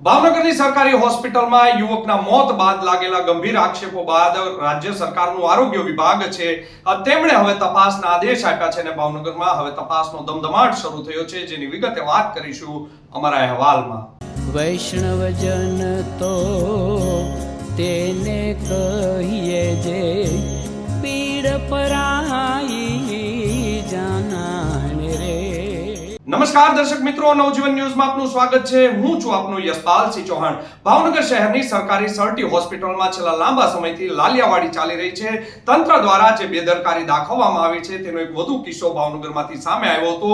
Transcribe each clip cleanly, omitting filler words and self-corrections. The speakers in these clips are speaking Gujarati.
ભાવનગરની સરકારી હોસ્પિટલમાં યુવકના મોત બાદ લાગેલા ગંભીર આક્ષેપો બાદ રાજ્ય સરકારનું આરોગ્ય વિભાગ છે તેમણે હવે તપાસના આદેશ આપ્યા છે અને ભાવનગરમાં હવે તપાસનો ધમધમાટ શરૂ થયો છે, જેની વિગતે વાત કરીશું અમારા અહેવાલમાં। વૈષ્ણવજન તો તેને કહીએ જે પીડ પરાઈ જાનાને રે। નમસ્કાર દર્શક મિત્રો, નવજીવન ન્યૂઝમાં આપનું સ્વાગત છે। હું છું આપનો યશપાલસિંહ ચૌહાણ। ભાવનગર શહેરની સરકારી સર્ટી હોસ્પિટલમાં છેલ્લા લાંબા સમયથી લાલિયાવાડી ચાલી રહી છે। તંત્ર દ્વારા જે બેદરકારી દાખવવામાં આવી છે તેનો એક વધુ કિસ્સો ભાવનગરમાંથી સામે આવ્યો હતો।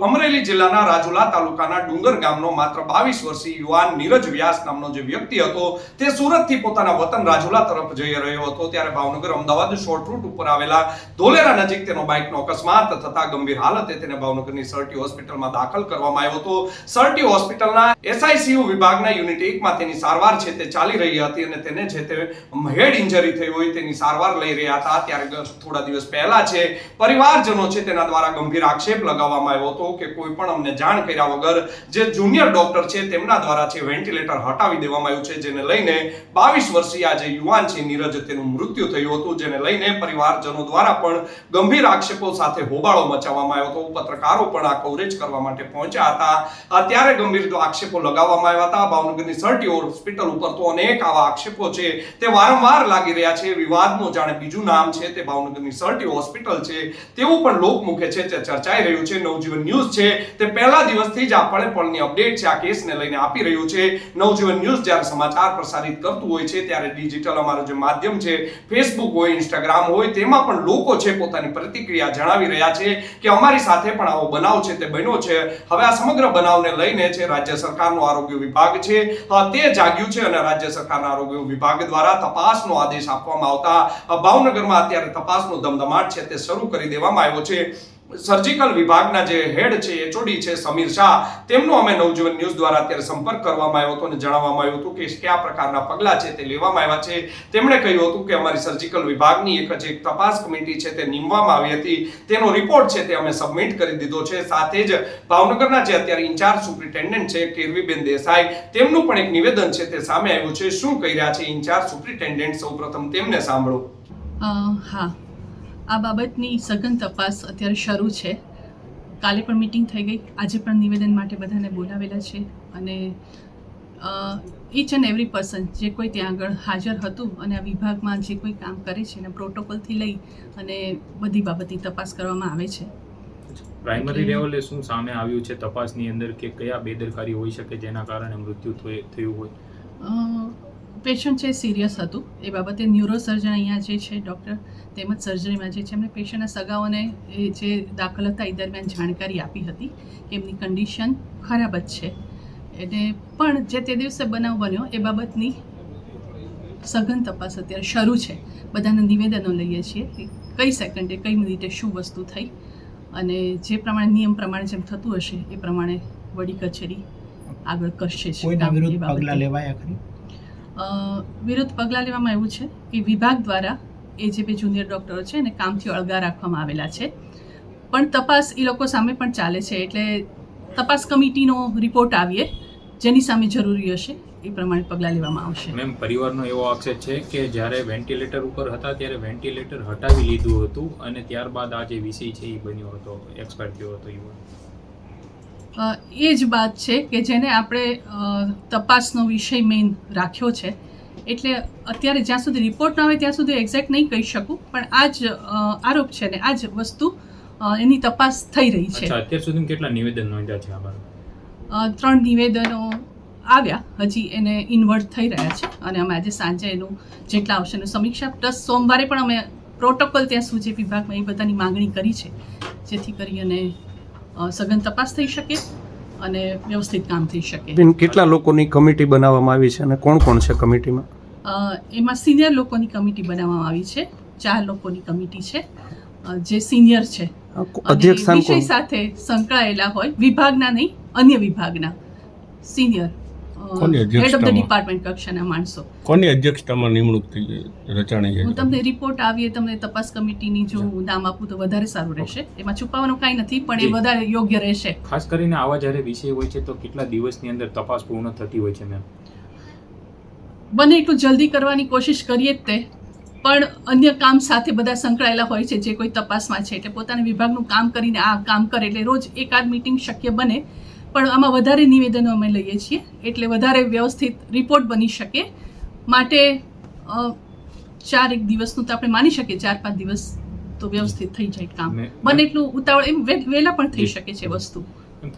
અમરેલી જિલ્લાના રાજુલા તાલુકાના ડુંગર ગામનો માત્ર 22 વર્ષીય યુવાન નીરજ વ્યાસ નામનો જે વ્યક્તિ હતો તે સુરતથી પોતાના વતન રાજુલા તરફ જઈ રહ્યો હતો, ત્યારે ભાવનગર અમદાવાદ શોર્ટ રૂટ ઉપર આવેલા ધોલેરા નજીક તેનો બાઇકનો અકસ્માત થતા ગંભીર હાલતે તેને ભાવનગરની સર્ટી હોસ્પિટલમાં દાખલ કરવામાં આવ્યો હતો। સર્ટી હોસ્પિટલના SICU વિભાગના યુનિટ 1 માં તેની સારવાર છે તે ચાલી રહી હતી અને તેને છે તે હેડ ઇન્જરી થઈ હોય તેની સારવાર લઈ રહ્યા હતા। ત્યારે થોડા દિવસ પહેલા છે પરિવારજનો છે તેના દ્વારા ગંભીર આક્ષેપ લગાવવામાં આવ્યો હતો કે કોઈ પણ અમને જાણ કર્યા વગર જે જુનિયર ડોક્ટર છે તેમના દ્વારા છે વેન્ટિલેટર હટાવી દેવામાં આવ્યું છે, જેને લઈને 22 વર્ષીય આ જે યુવાન છે નીરજ તેનું મૃત્યુ થયું હતું, જેને લઈને પરિવારજનો દ્વારા પણ ગંભીર આક્ષેપો સાથે હોબાળો મચાવવામાં આવ્યો હતો। પત્રકારો પણ આ કવરેજ કરવા માટે પહોંચ્યા હતા, ત્યારે ગંભીર આક્ષેપો લગાવવામાં આવ્યા હતા। ભાવનગરની સર્ટી હોસ્પિટલ ઉપર તો અનેક આવા આક્ષેપો છે તે વારંવાર લાગી રહ્યા છે। વિવાદનું જાણે બીજું નામ છે તે ભાવનગરની સર્ટી હોસ્પિટલ છે તેવું પણ લોકમુખે છે તે ચર્ચાઈ રહ્યું છે। નવજીવન ન્યૂઝ છે તે પહેલા દિવસથી જ આ પળે પળની અપડેટ છે આ કેસને લઈને આપી રહ્યું છે। નવજીવન ન્યૂઝ જ્યારે સમાચાર પ્રસારિત કરતું હોય છે ત્યારે ડિજિટલ અમારું જે માધ્યમ છે ફેસબુક હોય, ઇન્સ્ટાગ્રામ હોય, તેમાં પણ લોકો છે પોતાની પ્રતિક્રિયા જણાવી રહ્યા છે કે અમારી સાથે પણ આવો બનાવ છે તે બન્યો છે। હવે આ સમગ્ર બનાવને લઈને છે રાજ્ય સરકારનો આરોગ્ય વિભાગ છે તે જાગ્યું છે અને રાજ્ય સરકારના આરોગ્ય વિભાગ દ્વારા તપાસનો આદેશ આપવામાં આવતા ભાવનગરમાં અત્યારે તપાસનો ધમધમાટ છે તે શરૂ કરી દેવામાં આવ્યો છે। સર્જિકલ વિભાગના જે હેડ છે HOD છે સમીર શાહ, તેમનો અમે નવજીવન ન્યૂઝ દ્વારા અત્યારે સંપર્ક કરવામાં આવ્યો હતો અને જણાવવામાં આવ્યું હતું કે કયા પ્રકારના પગલાં છે તે લેવામાં આવ્યા છે। તેમણે કહ્યું હતું કે અમારી સર્જિકલ વિભાગની એક તપાસ કમિટી છે તે નીમવામાં આવી હતી, તેનો રિપોર્ટ છે તે અમે સબમિટ કરી દીધો છે। સાથે જ ભાવનગરના જે અત્યારે ઇન્ચાર્જ સુપ્રિન્ટેન્ડન્ટ છે કેરવીબેન દેસાઈ, તેમનું પણ એક નિવેદન છે તે સામે આવ્યું છે। શું કહી રહ્યા છે ઇન્ચાર્જ સુપ્રિન્ટેન્ડન્ટ, સૌપ્રથમ તેમને સાંભળો। હા, આ બાબતની સઘન તપાસ અત્યારે શરૂ છે। કાલે પણ મીટિંગ થઈ ગઈ, આજે પણ નિવેદન માટે બધાને બોલાવેલા છે અને ઈચ એન્ડ એવરી પર્સન જે કોઈ ત્યાં આગળ હાજર હતું અને આ વિભાગમાં જે કોઈ કામ કરે છે એના પ્રોટોકોલથી લઈ અને બધી બાબતની તપાસ કરવામાં આવે છે। પ્રાઇમરી લેવલે શું સામે આવ્યું છે તપાસની અંદર કે કયા બેદરકારી હોઈ શકે જેના કારણે મૃત્યુ થયું હોય? પેશન્ટ છે સિરિયસ હતું, એ બાબતે ન્યુરોસર્જન અહીંયા જે છે ડૉક્ટર તેમજ સર્જરીમાં જે છે એમણે પેશન્ટના સગાઓને એ જે દાખલ હતા એ દરમિયાન જાણકારી આપી હતી કે એમની કન્ડિશન ખરાબ જ છે, એટલે પણ જે તે દિવસે બનાવ બન્યો એ બાબતની સઘન તપાસ અત્યારે શરૂ છે। બધાના નિવેદનો લઈએ છીએ કે કઈ સેકન્ડે કઈ મિનિટે શું વસ્તુ થઈ અને જે પ્રમાણે નિયમ પ્રમાણે જેમ થતું હશે એ પ્રમાણે વડી કચેરી આગળ કરશે જ। વિરુદ્ધ પગલાં લેવામાં આવ્યું છે કે વિભાગ દ્વારા એ જે બે જુનિયર ડૉક્ટરો છે એને કામથી અળગા રાખવામાં આવેલા છે, પણ તપાસ એ લોકો સામે પણ ચાલે છે, એટલે તપાસ કમિટીનો રિપોર્ટ આવીએ જેની સામે જરૂરી હશે એ પ્રમાણે પગલાં લેવામાં આવશે। મેમ, પરિવારનો એવો આક્ષેપ છે કે જ્યારે વેન્ટિલેટર ઉપર હતા ત્યારે વેન્ટિલેટર હટાવી લીધું હતું અને ત્યારબાદ આ જે વિષય છે એ બન્યો હતો, એક્સપાયર થયો હતો એ જ વાત છે કે જેને આપણે તપાસનો વિષય મેઇન રાખ્યો છે, એટલે અત્યારે જ્યાં સુધી રિપોર્ટ ના આવે ત્યાં સુધી એક્ઝેક્ટ નહીં કહી શકું, પણ આ જ આરોપ છે ને આ જ વસ્તુ એની તપાસ થઈ રહી છે। અત્યાર સુધી કેટલા નિવેદન નોંધ્યા છે આમાં? 3 નિવેદનો આવ્યા, હજી એને ઇન્વર્ટ થઈ રહ્યા છે અને અમે આજે સાંજે એનું જેટલા આવશે એનું સમીક્ષા પ્લસ સોમવારે પણ અમે પ્રોટોકોલ ત્યાં સુધી વિભાગમાં એ બધાની માંગણી કરી છે જેથી કરી અને સઘન તપાસ થઈ શકે અને વ્યવસ્થિત કામ થઈ શકે। કેટલા લોકોની કમિટી બનાવવામાં આવી છે અને કોણ કોણ છે કમિટીમાં? એમાં સિનિયર લોકોની કમિટી બનાવવામાં આવી છે, 4 લોકોની કમિટી છે જે સિનિયર છે, વિષય સાથે સંકળાયેલા હોય, વિભાગના નહીં અન્ય વિભાગના સિનિયર કોની હેડ ઓફ ધ અધ્યક્ષતામાં? ડિપાર્ટમેન્ટ કક્ષાના માણસો. કોની અધ્યક્ષતામાં નિમણૂક થઈ રચાણી હું છે? તમને રિપોર્ટ આવીએ તમને તપાસ કમિટીની જો નામ આપું તો વધારે સારું રહેશે. એમાં છુપાવવાનું કાંઈ નથી, પણ એ વધારે યોગ્ય રહેશે. ખાસ કરીને આવા જ્યારે વિષય હોય છે તો કેટલા દિવસની અંદર તપાસ પૂર્ણ થતી હોય છે મેમ? બને એટલું જલ્દી કરવાની કોશિશ કરીએ જ તે, પણ અન્ય કામ સાથે બધા સંકળાયેલા હોય છે જે કોઈ તપાસમાં છે, એટલે પોતાના વિભાગનું કામ કરીને આ કામ કરે એટલે રોજ એકાદ મીટિંગ શક્ય બને, પણ આમાં વધારે નિવેદનો અમે લઈએ છીએ એટલે વધારે વ્યવસ્થિત રિપોર્ટ બની શકે. માટે 4 દિવસનું તો આપણે માની શકીએ, 4-5 દિવસ તો વ્યવસ્થિત થઈ જાય કામ. બને એટલું ઉતાવળ એમ વહેલા પણ થઈ શકે છે વસ્તુ.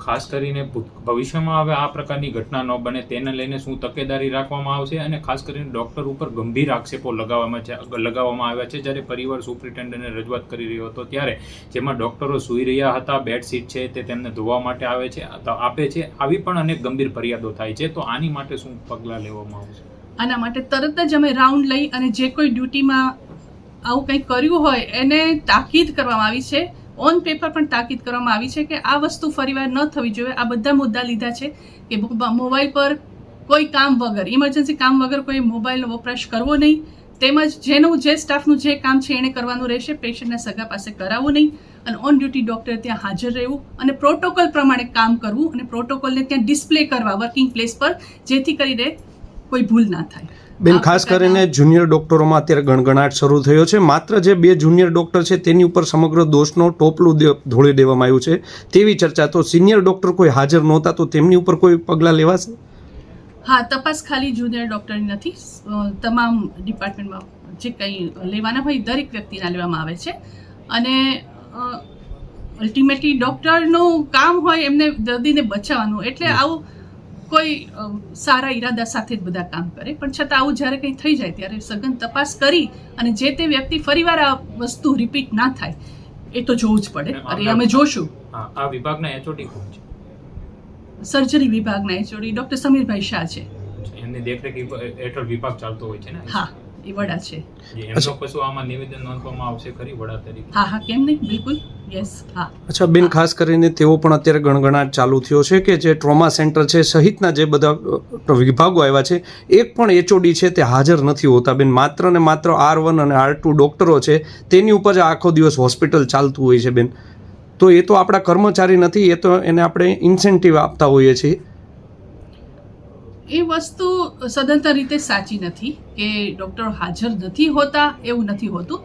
ખાસ કરીને ભવિષ્યમાં હવે આ પ્રકારની ઘટના ન બને તેને લઈને શું તકેદારી રાખવામાં આવશે? અને ખાસ કરીને ડૉક્ટર ઉપર ગંભીર આક્ષેપો લગાવવામાં આવ્યા છે. જ્યારે પરિવાર સુપ્રિન્ટેન્ડન્ટને રજૂઆત કરી રહ્યો હતો ત્યારે જેમાં ડૉક્ટરો સૂઈ રહ્યા હતા, બેડશીટ છે તે તેમને ધોવા માટે આપે છે, આવી પણ અનેક ગંભીર ફરિયાદો થાય છે. તો આની માટે શું પગલાં લેવામાં આવશે? આના માટે તરત જ અમે રાઉન્ડ લઈ અને જે કોઈ ડ્યુટીમાં આવું કંઈક કર્યું હોય એને તાકીદ કરવામાં આવી છે. ઓન પેપર પણ તાકીદ કરવામાં આવી છે કે આ વસ્તુ ફરીવાર ન થવી જોઈએ. આ બધા મુદ્દા લીધા છે કે મોબાઈલ પર કોઈ કામ વગર, ઇમરજન્સી કામ વગર કોઈ મોબાઈલનો વપરાશ કરવો નહીં, તેમજ જે સ્ટાફનું જે કામ છે એને કરવાનું રહેશે, પેશન્ટના સગા પાસે કરાવવું નહીં, અને ઓન ડ્યુટી ડૉક્ટર ત્યાં હાજર રહેવું અને પ્રોટોકોલ પ્રમાણે કામ કરવું અને પ્રોટોકોલને ત્યાં ડિસ્પ્લે કરવા વર્કિંગ પ્લેસ પર, જેથી કરીને કોઈ ભૂલ ના થાય. બેન, ખાસ કરીને જુનિયર ડોક્ટરોમાં અત્યારે ગણગણાટ શરૂ થયો છે. માત્ર જે 2 જુનિયર ડોક્ટર છે તેની ઉપર સમગ્ર દોષનો ટોપલું ઢોળી દેવામાં આવ્યું છે તેવી ચર્ચા. તો સિનિયર ડોક્ટર કોઈ હાજર નહોતા તો તેમની ઉપર કોઈ પગલાં લેવાશે? હા, તપાસ ખાલી જુનિયર ડૉક્ટરની નથી, તમામ ડિપાર્ટમેન્ટમાં જે કંઈ લેવાના હોય દરેક વ્યક્તિના લેવામાં આવે છે. અને અલ્ટિમેટલી ડૉક્ટરનું કામ હોય એમને દર્દીને બચાવવાનું, એટલે આવું કોઈ સારા ઈરાદા સાથે જ બધા કામ કરે, પણ છતાં આવું જ્યારે કંઈ થઈ જાય ત્યારે સઘન તપાસ કરી અને જે તે વ્યક્તિ ફરીવાર આ વસ્તુ રિપીટ ના થાય એ તો જોવું જ પડે. અને અમે જોશું. આ વિભાગના એચઓડી કોણ છે? સર્જરી વિભાગના એચઓડી ડૉક્ટર સમીરભાઈ શાહ છે. એમની દેખરેખ હેઠળ વિભાગ ચાલતો હોય છે ને? હા, એ વડા છે. એમનો કશું આમાં નિવેદન નોંધવામાં આવશે ખરી વડા તરીકે? હા, કેમ નહીં, બિલકુલ, યસ. હા. અચ્છા બેન, ખાસ કરીને તેઓ પણ અત્યારે ગણગણાટ ચાલુ થયો છે કે જે ટ્રોમા સેન્ટર છે સહિતના જે બધા વિભાગો આવ્યા છે એક પણ એચઓડી છે તે હાજર નથી હોતા. બેન, માત્ર ને માત્ર R1 અને R2 ડૉક્ટરો છે તેની ઉપર જ આખો દિવસ હોસ્પિટલ ચાલતું હોય છે. બેન, તો એ તો આપણા કર્મચારી નથી, એ તો એને આપણે ઇન્સેન્ટિવ આપતા હોઈએ છીએ. એ વસ્તુ સદંતર રીતે સાચી નથી કે ડૉક્ટરો હાજર નથી હોતા, એવું નથી હોતું.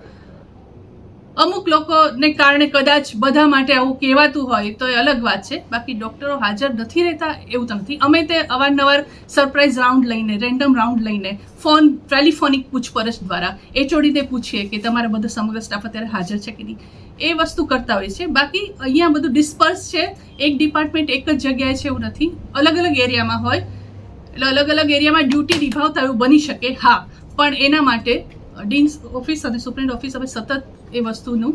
અમુક લોકોને કારણે કદાચ બધા માટે આવું કહેવાતું હોય તો એ અલગ વાત છે, બાકી ડૉક્ટરો હાજર નથી રહેતા એવું તો નથી. અમે તે અવારનવાર સરપ્રાઇઝ રાઉન્ડ લઈને, રેન્ડમ રાઉન્ડ લઈને, ટેલિફોનિક પૂછપરછ દ્વારા એચઓડીને પૂછીએ કે તમારા બધા સમગ્ર સ્ટાફ અત્યારે હાજર છે કે નહીં, એ વસ્તુ કરતા હોય છે. બાકી અહીંયા બધું ડિસ્પર્સ છે, એક ડિપાર્ટમેન્ટ એક જ જગ્યાએ છે એવું નથી, અલગ અલગ એરિયામાં હોય, એટલે અલગ અલગ એરિયામાં ડ્યુટી નિભાવતા એવું બની શકે. હા, પણ એના માટે ડીન્સ ઓફિસ અને સુપ્રિન્ટ ઓફિસ અમે સતત એ વસ્તુનું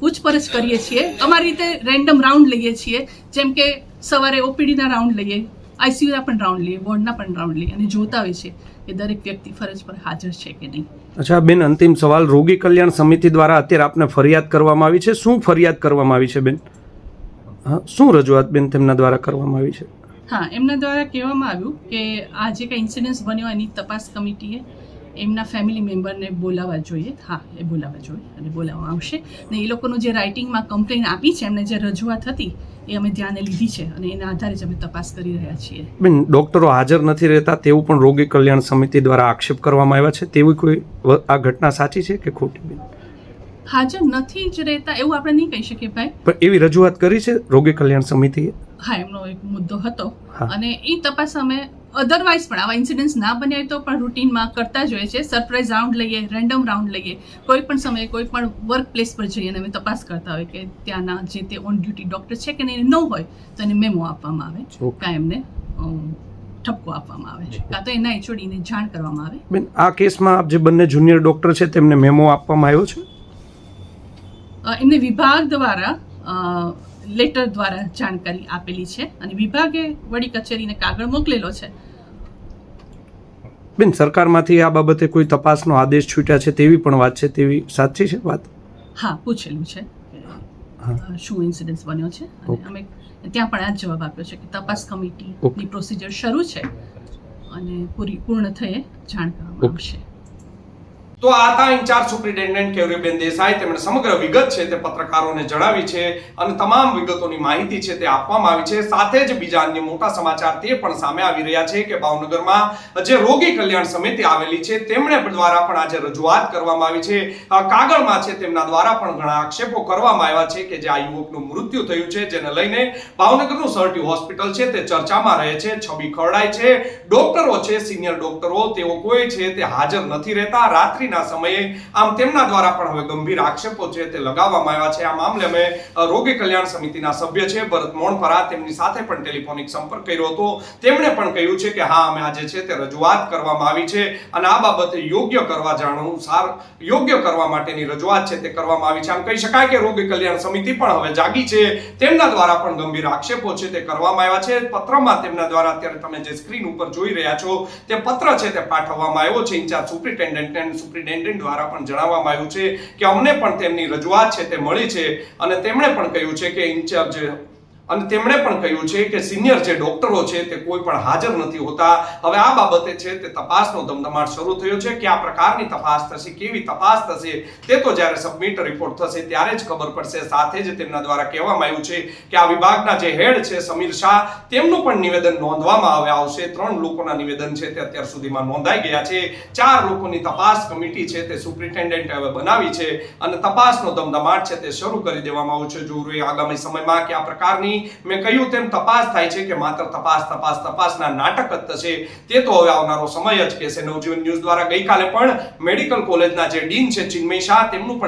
પૂછપરછ કરીએ છીએ. અમારી રીતે રેન્ડમ રાઉન્ડ લઈએ છીએ, જેમ કે સવારે ઓપીડીના રાઉન્ડ લઈએ, આઈસીયુના પણ રાઉન્ડ લઈએ, વોર્ડના પણ રાઉન્ડ લઈએ અને જોતા હોય છે કે દરેક વ્યક્તિ ફરજ પર હાજર છે કે નહીં. અચ્છા બેન, અંતિમ સવાલ. રોગી કલ્યાણ સમિતિ દ્વારા અત્યારે આપને ફરિયાદ કરવામાં આવી છે. શું ફરિયાદ કરવામાં આવી છે બેન? હા, શું રજૂઆત બેન તેમના દ્વારા કરવામાં આવી છે? હા, એમના દ્વારા કહેવામાં આવ્યું કે આ જે કંઈ ઇન્સિડન્ટ્સ બન્યો એની તપાસ કમિટીએ એમના ફેમિલી મેમ્બરને બોલાવવા જોઈએ. હા, એ બોલાવવા જોઈએ અને બોલાવવામાં આવશે. ને એ લોકોનું જે રાઇટિંગમાં કમ્પ્લેન આપી છે, એમને જે રજૂઆત હતી એ અમે ધ્યાને લીધી છે અને એના આધારે જ અમે તપાસ કરી રહ્યા છીએ. બેન, ડૉક્ટરો હાજર નથી રહેતા તેવું પણ રોગી કલ્યાણ સમિતિ દ્વારા આક્ષેપ કરવામાં આવ્યા છે, તેવી કોઈ આ ઘટના સાચી છે કે ખોટી બેન? હાજર નથી જ રહેતા એવું આપણે નહીં કહી શકીએ ભાઈ, પણ એવી રજૂઆત કરી છે રોગી કલ્યાણ સમિતિએ? હા, એમનો એક મુદ્દો હતો હા. અને એ તપાસ અમે અધરવાઇઝ પણ આવા ઇન્સિડન્ટ્સ ના બન્યા હોય તો પણ રૂટીનમાં કરતા જોઈએ છે. સરપ્રાઇઝ રાઉન્ડ લઈએ, રેન્ડમ રાઉન્ડ લઈએ, કોઈ પણ સમયે કોઈ પણ વર્ક પ્લેસ પર જઈએ અને અમે તપાસ કરતા હોય કે ત્યાંના જે તે ઓન ડ્યુટી ડૉક્ટર છે કે નહીં, ન હોય તો એને મેમો આપવામાં આવે, કાં એમને ઠપકો આપવામાં આવે, કાં તો એના એચઓડીને જાણ કરવામાં આવે. બેન, આ કેસમાં આપ જે બંને જુનિયર ડૉક્ટર છે તેમને મેમો આપવામાં આવ્યો છે? એમને વિભાગ દ્વારા લેટર દ્વારા જાણકારી આપેલી છે અને વિભાગે વડી કચેરીને કાગળ મોકલેલો છે. બેન, સરકારમાંથી આ બાબતે કોઈ તપાસનો આદેશ છૂટ્યા છે તેવી પણ વાત છે, તેવી સાચી છે વાત? હા, પૂછેલું છે શું ઇન્સિડન્સ બન્યો છે અને અમે ત્યાં પણ આ જ જવાબ આપ્યો છે કે તપાસ કમિટીની પ્રોસિજર શરૂ છે અને પૂર્ણ થયે જાણ કરવામાં આવશે. તો આ હતા ઇન્ચાર્જ સુપ્રિન્ટેન્ડન્ટ કેવરીબેન દેસાઈ. તેમણે સમગ્ર વિગત છે તે પત્રકારોને જણાવી છે અને તમામ વિગતોની માહિતી છે તે આપવામાં આવી છે. સાથે જ બીજા અન્ય મોટા સમાચાર તે પણ સામે આવી રહ્યા છે કે ભાવનગરમાં જે રોગી કલ્યાણ સમિતિ આવેલી છે તેમણે દ્વારા પણ આજે રજૂઆત કરવામાં આવી છે. કાગળમાં છે તેમના દ્વારા પણ ઘણા આક્ષેપો કરવામાં આવ્યા છે કે જે આ યુવકનું મૃત્યુ થયું છે જેને લઈને ભાવનગરનું સરટી હોસ્પિટલ છે તે ચર્ચામાં રહે છે, છબી ખરડાય છે. ડોક્ટરો છે, સિનિયર ડોક્ટરો તેઓ કોઈ છે તે હાજર નથી રહેતા રાત્રિના સમયે. આમ તેમના દ્વારા પણ હવે ગંભીર આક્ષેપો છે તે લગાવવામાં આવ્યા છે. આ મામલે અમે રોગી કલ્યાણ સમિતિના સભ્ય છે ભરત મોણપરા તેમની સાથે પણ ટેલિફોનિક સંપર્ક કર્યો હતો. તેમણે પણ કહ્યું છે કે હા અમે આજે છે તે રજૂઆત કરવામાં આવી છે અને આ બાબતે યોગ્ય કરવા માટેની રજૂઆત છે તે કરવામાં આવી છે. આમ કહી શકાય કે રોગી કલ્યાણ સમિતિ પણ હવે જાગી છે. તેમના દ્વારા પણ ગંભીર આક્ષેપો છે તે કરવામાં આવ્યા છે. પત્રમાં તેમના દ્વારા અત્યારે તમે જે સ્ક્રીન ઉપર જોઈ રહ્યા છો તે પત્ર છે તે પાઠવવામાં આવ્યો છે. ઇન્ચાર્જ સુપ્રિન્ટેન્ડન્ટ દ્વારા પણ જણાવવામાં આવ્યું છે કે અમને પણ તેમની રજૂઆત છે તે મળી છે અને તેમણે પણ કહ્યું છે કે સિનિયર જે ડોક્ટરો છે તે કોઈ પણ હાજર નથી હોતા. હવે આ બાબતે છે તે તપાસનો ધમધમાટ શરૂ થયો છે. કયા પ્રકારની તપાસ થશે, કેવી તપાસ થશે તે તો જ્યારે સબમિટ રિપોર્ટ થશે ત્યારે જ ખબર પડશે. સાથે જ તેમના દ્વારા કહેવામાં આવ્યું છે કે આ વિભાગના જે હેડ છે સમીર શાહ તેમનું પણ નિવેદન નોંધવામાં આવશે. 3 લોકોના નિવેદન છે તે અત્યાર સુધીમાં નોંધાઈ ગયા છે. 4 લોકોની તપાસ કમિટી છે તે સુપ્રિન્ટેન્ડન્ટ હવે બનાવી છે અને તપાસનો ધમધમાટ છે તે શરૂ કરી દેવામાં આવ્યો છે. જોવું જોઈએ આગામી સમયમાં કે આ પ્રકારની મેં કહ્યું તેમ તપાસ થાય છે કે માત્ર તપાસના નાટક જ થશે તે તો હવે આવનારો સમય જ કહેશે. નવજીવન ન્યૂઝ દ્વારા ગઈકાલે પણ મેડિકલ કોલેજના જે ડીન છે ચિન્મય શાહ તેમનું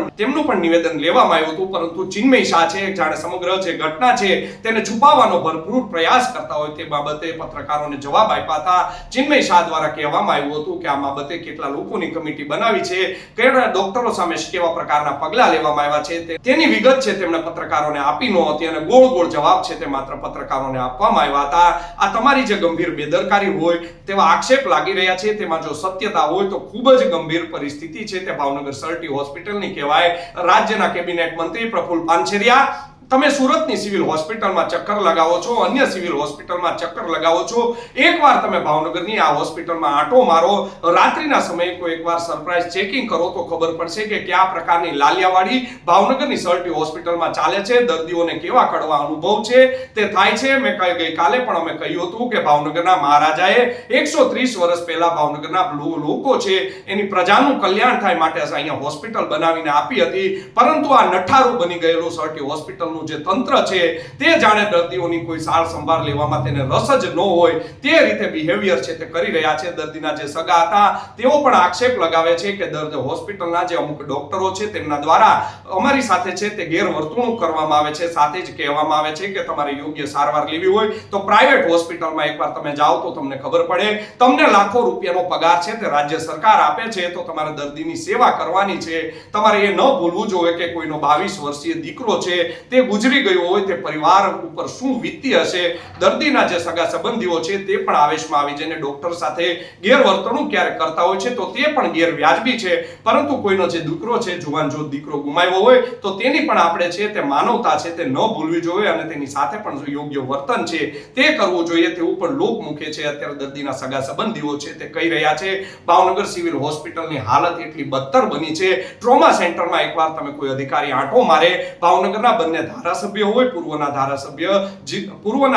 પણ નિવેદન લેવામાં આવ્યું હતું, પરંતુ ચિન્મય શાહ છે જાણે સમગ્ર જે ઘટના છે તેને છુપાવવાનો ભરપૂર પ્રયાસ કરતા હોય તે બાબતે પત્રકારોને જવાબ આપ્યા હતા. ચિન્મય શાહ દ્વારા કહેવામાં આવ્યું હતું કે આ બાબતે કેટલા લોકોની કમિટી બનાવી છે, કયા ડોક્ટરો સામે કેવા પ્રકારના પગલા લેવામાં આવ્યા છે તેની વિગત છે તેમણે પત્રકારોને આપી નહોતી અને ગોળ જવાબ છે તે માત્ર પત્રકારોને આપવામાં આવ્યા હતા. આ તમારી જે ગંભીર બેદરકારી હોય તેવા આક્ષેપ લાગી રહ્યા છે તેમાં જો સત્યતા હોય તો ખૂબ જ ગંભીર પરિસ્થિતિ છે તે ભાવનગર સરટી હોસ્પિટલની કહેવાય. રાજ્યના કેબિનેટ મંત્રી પ્રફુલ્લ પાનછેરિયા, તમે સુરતની સિવિલ હોસ્પિટલમાં ચક્કર લગાવો છો, અન્ય સિવિલ હોસ્પિટલમાં ચક્કર લગાવો છો, એકવાર તમે ભાવનગરની આ હોસ્પિટલમાં આંટો મારો, રાત્રિના સમયે કોઈ એકવાર સરપ્રાઈઝ ચેકિંગ કરો તો ખબર પડશે કે કયા પ્રકારની લાલિયાવાડી ભાવનગરની સરટી હોસ્પિટલમાં ચાલે છે. દર્દીઓને કેવા કડવા અનુભવ છે તે થાય છે. મેં ગઈકાલે પણ અમે કહ્યું હતું કે ભાવનગરના મહારાજાએ 130 વર્ષ પહેલા ભાવનગરના લોકો છે એની પ્રજાનું કલ્યાણ થાય માટે અહીંયા હોસ્પિટલ બનાવીને આપી હતી, પરંતુ આ નઠારું બની ગયેલું સરટી હોસ્પિટલ જે તંત્ર છે તે જાણે દર્દીઓની કોઈ સાર સંભાળ લેવામાં તેને રસ જ ન હોય તે રીતે બિહેવિયર છે તે કરી રહ્યા છે. દર્દીના જે સગા હતા તેઓ પણ આક્ષેપ લગાવે છે કે હોસ્પિટલના જે અમુક ડોક્ટરો છે તેમના દ્વારા અમારી સાથે છે તે ગેરવર્તણૂક કરવામાં આવે છે. સાથે જ કહેવામાં આવે છે કે તમારે યોગ્ય સારવાર લેવી હોય તો પ્રાઇવેટ હોસ્પિટલમાં એકવાર તમે જાઓ તો તમને ખબર પડે. તમને લાખો રૂપિયાનો પગાર છે તે રાજ્ય સરકાર આપે છે તો તમારે દર્દીની સેવા કરવાની છે. તમારે એ ન ભૂલવું જોઈએ કે કોઈનો 22 વર્ષીય દીકરો છે તે ગુજરી ગયો હોય તે પરિવાર ઉપર શું વીતી હશે. દર્દીના જે સગા સંબંધીઓ છે તે પણ આવેશમાં આવી જઈને ડોક્ટર સાથે ગેરવર્તણૂક ક્યારેક કરતા હોય છે તો તે પણ ગેરવ્યાજબી છે. પરંતુ કોઈનો જે દીકરો છે, જુવાન જો દીકરો ગુમાવ્યો હોય તો તેની પણ આપણે છે તે માનવતા છે તે ન ભૂલવી જોઈએ અને તેની સાથે પણ યોગ્ય વર્તન છે તે કરવું જોઈએ તેવું પણ લોકમુખે છે અત્યારે દર્દીના સગા સંબંધીઓ છે તે કહી રહ્યા છે. ભાવનગર સિવિલ હોસ્પિટલની હાલત એટલી બદતર બની છે. ટ્રોમા સેન્ટરમાં એકવાર તમે કોઈ અધિકારી આંટો મારે, ભાવનગરના બંને ધારાસભ્ય હોય, પૂર્વના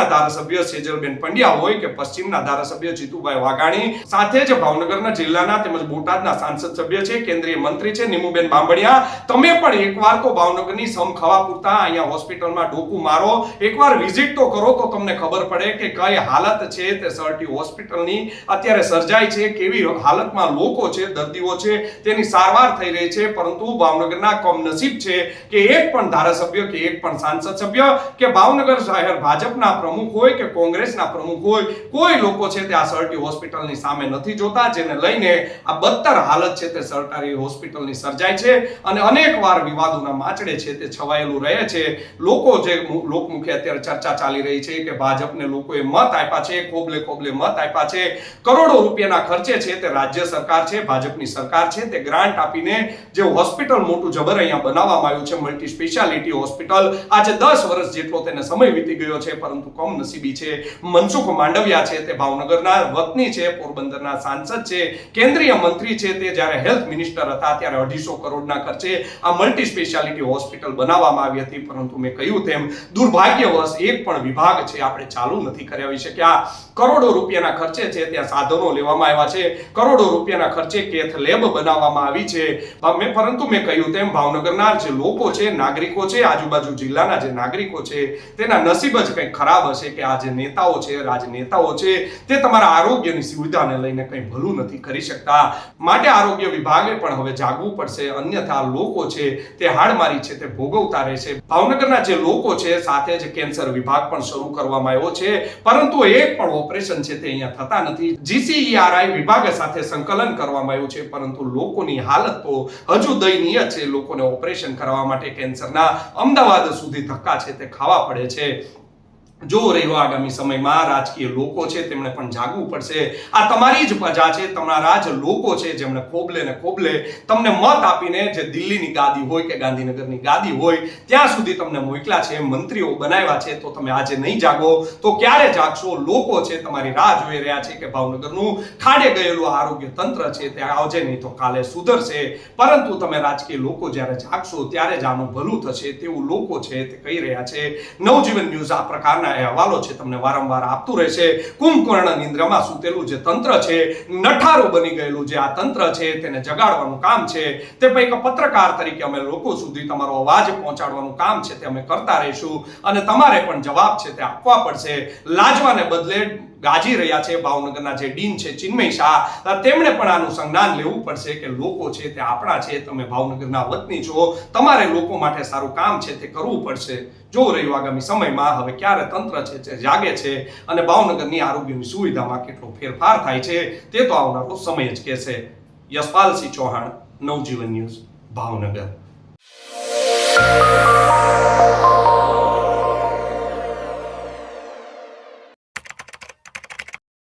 ધારાસભ્ય સેજલબેન પંડ્યા હોય કે પશ્ચિમના ધારાસભ્ય જીતુભાઈ વાઘાણી, સાથે જ ભાવનગરના જિલ્લાના તેમજ બોટાદના સાંસદ સભ્ય છે, કેન્દ્રીય મંત્રી છે નિમુબેન બાંભણિયા, તમે પણ એકવાર તો ભાવનગરની સમ ખવા પૂરતા અહીંયા હોસ્પિટલમાં ડોકું મારો, એકવાર વિઝિટ તો કરો તો તમને ખબર પડે કે કઈ હાલત છે તે સરટી હોસ્પિટલની અત્યારે સર્જાય છે, કેવી હાલતમાં લોકો છે, દર્દીઓ છે તેની સારવાર થઈ રહી છે. પરંતુ ભાવનગરના કમનસીબ છે કે એક પણ ધારાસભ્ય કે એક પણ સાંસદ સભ્ય કે ભાવનગર શહેર ભાજપના પ્રમુખ હોય કે કોંગ્રેસના પ્રમુખ હોય, કોઈ લોકો છે તે આ સરટી હોસ્પિટલની સામે નથી જોતા, જેને લઈને આ બદતર હાલત છે તે સરકારી હોસ્પિટલની સર્જાય છે અને અનેકવાર વિવાદોના માચડે છે તે છવાયેલું રહે છે. લોકો જે લોકમુખે અત્યારે ચર્ચા ચાલી રહી છે કે ભાજપને લોકોએ મત આપ્યા છે, ખોબલે મત આપ્યા છે, કરોડો રૂપિયાના ખર્ચે છે તે રાજ્ય સરકાર છે, ભાજપની સરકાર છે તે ગ્રાન્ટ આપીને જે હોસ્પિટલ મોટું જબર અહીંયા બનાવવામાં આવ્યું છે, મલ્ટી સ્પેશિયાલિટી હોસ્પિટલ, આજે 10 વર્ષ જેટલો તેને સમય વીતી ગયો છે, પરંતુ કમનસીબી છે મનસુખ માંડવિયા છે તે ભાવનગરના વતની છે, પોરબંદરના સાંસદ છે, કેન્દ્રીય મંત્રી છે, તે જ્યારે હેલ્થ મિનિસ્ટર હતા ત્યારે 250 કરોડના ખર્ચે આ મલ્ટી સ્પેશિયાલિટી હોસ્પિટલ બનાવવામાં આવી હતી, પરંતુ મેં કહ્યું તેમ દુર્ભાગ્યવશ એક પણ વિભાગ છે આપણે ચાલુ નથી કરાવી શક્યા. કરોડો રૂપિયાના ખર્ચે છે ત્યાં સાધનો લેવામાં આવ્યા છે, કરોડો રૂપિયાના ખર્ચે કેથ લેબ બનાવવામાં આવી છે, પરંતુ મેં કહ્યું તેમ ભાવનગરના જે લોકો છે, નાગરિકો છે, આજુબાજુ જિલ્લાના જે નાગરિકો છે તેના નસીબ જ કંઈ ખરાબ હશે કે આ જે નેતાઓ છે, રાજનેતાઓ છે, તે તમારા આરોગ્યની સુવિધાને લઈને કંઈ ભલું નથી કરી શકતા. માટે આરોગ્ય વિભાગે પણ હવે જાગવું પડશે, અન્યથા લોકો છે તે હાડમારી છે તે ભોગવતા રહેશે. ભાવનગરના જે લોકો છે સાથે જ કેન્સર વિભાગ પણ શરૂ કરવામાં આવ્યો છે, પરંતુ એક પણ ઓપરેશન છે તે અહીંયા થતા નથી. GCERI વિભાગ સાથે સંકલન કરવામાં આવ્યું છે, પરંતુ લોકોની હાલત તો હજુ દયનીય છે. લોકોને ઓપરેશન કરવા માટે કેન્સરના અમદાવાદ સુધી ધક્કા છે તે ખાવા પડે છે. જો રહ્યો આગામી સમયમાં રાજકીય લોકો છે તેમણે પણ જાગવું પડશે. આ તમારી જ પ્રજા છે, તમારા જ લોકો છે જેમણે ખોબલે ને ખોબલે તમને મત આપીને જે દિલ્હીની ગાદી હોય કે ગાંધીનગરની ગાદી હોય ત્યાં સુધી તમને મોકલ્યા છે, મંત્રીઓ બનાવ્યા છે, તો તમે આજે નહીં જાગો તો ક્યારે જાગશો? લોકો છે તમારી રાહ જોઈ રહ્યા છે કે ભાવનગરનું ખાડે ગયેલું આરોગ્ય તંત્ર છે તે આવજે, નહીં તો કાલે સુધરશે. પરંતુ તમે રાજકીય લોકો જ્યારે જાગશો ત્યારે જ આનું ભલું થશે તેવું લોકો છે તે કહી રહ્યા છે. નવજીવન ન્યૂઝ આ પ્રકારના અહેવાલો છે તમને વારંવાર આપતું રહેશે. કુંભકર્ણ નિંદ્રામાં સૂતેલું જે તંત્ર છે, નઠારું બની ગયેલું જે આ તંત્ર છે તેને જગાડવાનું કામ છે તે એક પત્રકાર તરીકે અમે લોકો સુધી તમારો અવાજ પહોંચાડવાનું કામ છે તે અમે કરતા રહીશું, અને તમારે પણ જવાબ છે તે આપવા પડશે. લાજવાને બદલે ગાજી રહ્યા છે ભાવનગરના જે ડીન છે ચિન્મય શાહ, તેમણે પણ આનું સંજ્ઞાન લેવું પડશે કે લોકો છે તે આપણા છે, તમે ભાવનગરના વતની છો, તમારે લોકો માટે સારું કામ છે તે કરવું પડશે. જો રહ્યું આગામી સમયમાં હવે ક્યારે તંત્ર છે તે જાગે છે અને ભાવનગરની આરોગ્યની સુવિધામાં કેટલો ફેરફાર થાય છે તે તો આવનારો સમય જ કહેશે. યશપાલસિંહ ચૌહાણ, નવજીવન ન્યૂઝ, ભાવનગર.